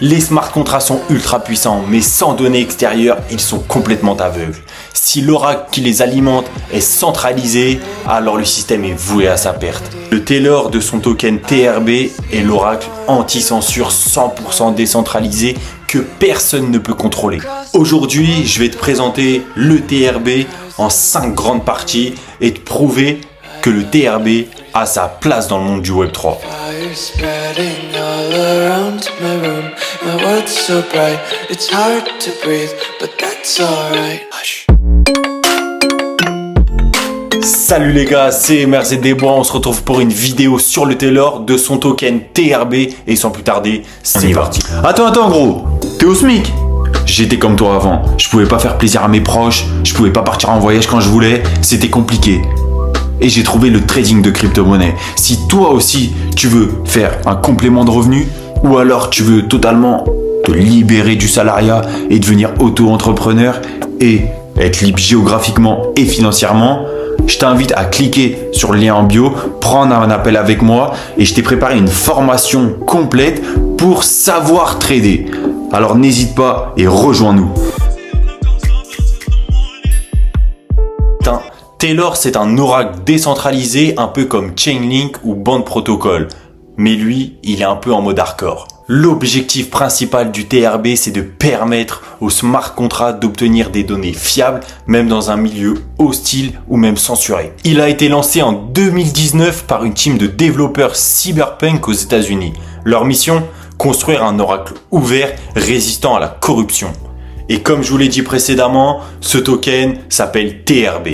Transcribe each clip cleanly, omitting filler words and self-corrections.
Les smart contracts sont ultra puissants, mais sans données extérieures, ils sont complètement aveugles. Si l'oracle qui les alimente est centralisé, alors le système est voué à sa perte. Le tailor de son token TRB est l'oracle anti-censure 100% décentralisé que personne ne peut contrôler. Aujourd'hui, je vais te présenter le TRB en 5 grandes parties et te prouver que le TRB a sa place dans le monde du Web3. Salut les gars, c'est MRZ Desbois, on se retrouve pour une vidéo sur le tailor de son token TRB et sans plus tarder, c'est parti. Attends gros, t'es au SMIC? J'étais comme toi avant, je pouvais pas faire plaisir à mes proches, je pouvais pas partir en voyage quand je voulais, c'était compliqué. Et j'ai trouvé le trading de crypto-monnaie. Si toi aussi tu veux faire un complément de revenu ou alors tu veux totalement te libérer du salariat et devenir auto-entrepreneur et être libre géographiquement et financièrement, je t'invite à cliquer sur le lien en bio, prendre un appel avec moi et je t'ai préparé une formation complète pour savoir trader. Alors n'hésite pas et rejoins-nous. Tailor, c'est un oracle décentralisé, un peu comme Chainlink ou Bond Protocol. Mais lui, il est un peu en mode hardcore. L'objectif principal du TRB, c'est de permettre aux smart contracts d'obtenir des données fiables, même dans un milieu hostile ou même censuré. Il a été lancé en 2019 par une team de développeurs cyberpunk aux États-Unis. Leur mission, construire un oracle ouvert résistant à la corruption. Et comme je vous l'ai dit précédemment, ce token s'appelle TRB.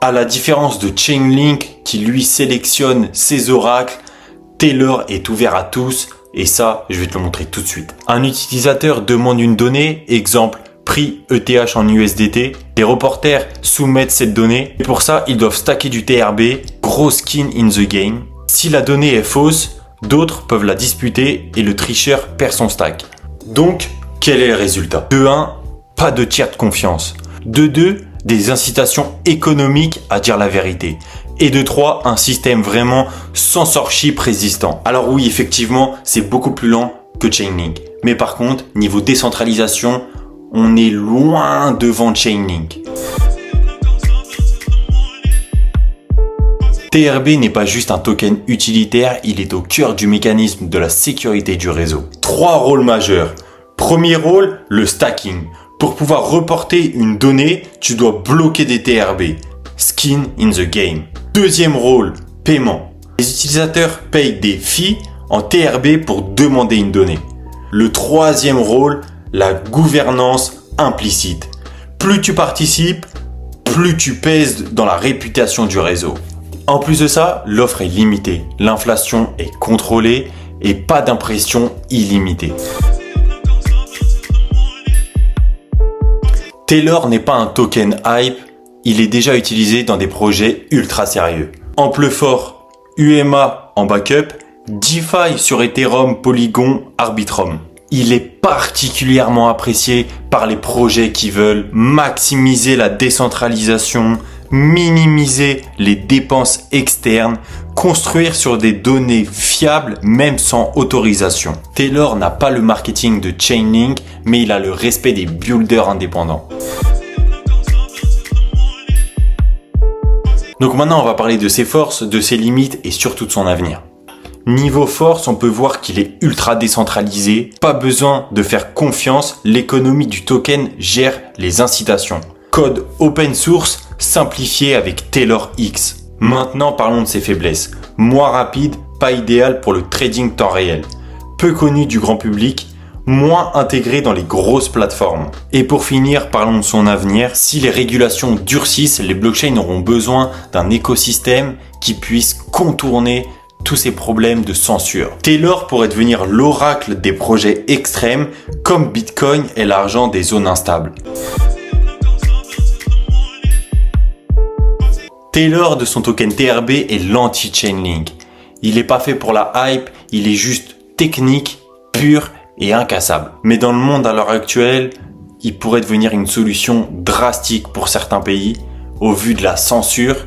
À la différence de Chainlink qui lui sélectionne ses oracles, Tailor est ouvert à tous et ça, je vais te le montrer tout de suite. Un utilisateur demande une donnée, exemple prix ETH en USDT. Les reporters soumettent cette donnée et pour ça, ils doivent stacker du TRB, gros skin in the game. Si la donnée est fausse, d'autres peuvent la disputer et le tricheur perd son stack. Donc, quel est le résultat? De 1, pas de tiers de confiance. De 2, des incitations économiques à dire la vérité. Et de 3, un système vraiment censorship résistant. Alors oui, effectivement, c'est beaucoup plus lent que Chainlink. Mais par contre, niveau décentralisation, on est loin devant Chainlink. TRB n'est pas juste un token utilitaire, il est au cœur du mécanisme de la sécurité du réseau. 3 rôles majeurs. Premier rôle, le stacking. Pour pouvoir reporter une donnée, tu dois bloquer des TRB. Skin in the game. Deuxième rôle, paiement. Les utilisateurs payent des fees en TRB pour demander une donnée. Le troisième rôle, la gouvernance implicite. Plus tu participes, plus tu pèses dans la réputation du réseau. En plus de ça, l'offre est limitée, l'inflation est contrôlée et pas d'impression illimitée. Tailor n'est pas un token hype, il est déjà utilisé dans des projets ultra sérieux. Amplefort, UMA en backup, DeFi sur Ethereum, Polygon, Arbitrum. Il est particulièrement apprécié par les projets qui veulent maximiser la décentralisation, minimiser les dépenses externes, construire sur des données fiables même sans autorisation. Tailor n'a pas le marketing de Chainlink, mais il a le respect des builders indépendants. Donc maintenant on va parler de ses forces, de ses limites et surtout de son avenir. Niveau force, on peut voir qu'il est ultra décentralisé, pas besoin de faire confiance, l'économie du token gère les incitations. Code open source simplifié avec TailorX. Maintenant parlons de ses faiblesses. Moins rapide, pas idéal pour le trading temps réel. Peu connu du grand public, moins intégré dans les grosses plateformes. Et pour finir, parlons de son avenir. Si les régulations durcissent, les blockchains auront besoin d'un écosystème qui puisse contourner tous ces problèmes de censure. Tailor pourrait devenir l'oracle des projets extrêmes comme Bitcoin est l'argent des zones instables. Tailor de son token TRB est l'anti-Chainlink. Il n'est pas fait pour la hype, il est juste technique, pur et incassable. Mais dans le monde à l'heure actuelle, il pourrait devenir une solution drastique pour certains pays au vu de la censure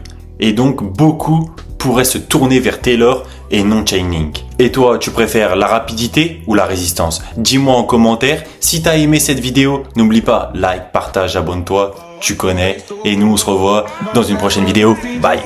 et donc beaucoup pourraient se tourner vers Tailor et non Chainlink. Et toi, tu préfères la rapidité ou la résistance? Dis-moi en commentaire. Si t'as aimé cette vidéo, n'oublie pas, like, partage, abonne-toi, tu connais. Et nous, on se revoit dans une prochaine vidéo. Bye!